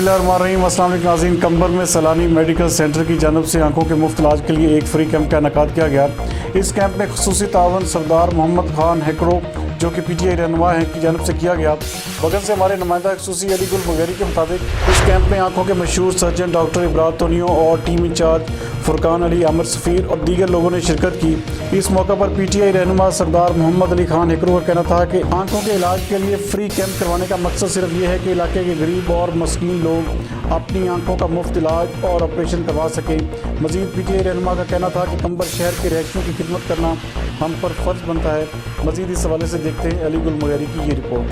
اللہ الرحمن الرحیم۔ السلام علیکم ناظرین، کیمپ میں سیلانی میڈیکل سنٹر کی جانب سے آنکھوں کے مفت علاج کے لیے ایک فری کیمپ کا انعقاد کیا گیا۔ اس کیمپ میں خصوصی تعاون سردار محمد خان ہیکڑو جو کہ پی ٹی آئی رہنما ہیں کی جانب سے کیا گیا۔ بغل سے ہمارے نمائندہ خصوصی علی گل مغیری کے مطابق اس کیمپ میں آنکھوں کے مشہور سرجن ڈاکٹر ابراہیم تونیو اور ٹیم انچارج فرقان علی عامر سفیر اور دیگر لوگوں نے شرکت کی۔ اس موقع پر پی ٹی آئی رہنما سردار محمد علی خان ہیکڑو کا کہنا تھا کہ آنکھوں کے علاج کے لیے فری کیمپ کروانے کا مقصد صرف یہ ہے کہ علاقے کے غریب اور مسکین لوگ اپنی آنکھوں کا مفت علاج اور آپریشن کروا سکیں۔ مزید پی ٹی آئی رہنما کا کہنا تھا کہ کمبر شہر کے رہائشیوں کی خدمت کرنا ہم پر فرض بنتا ہے۔ مزید اس حوالے سے دیکھتے ہیں علی گل مغیری کی یہ رپورٹ۔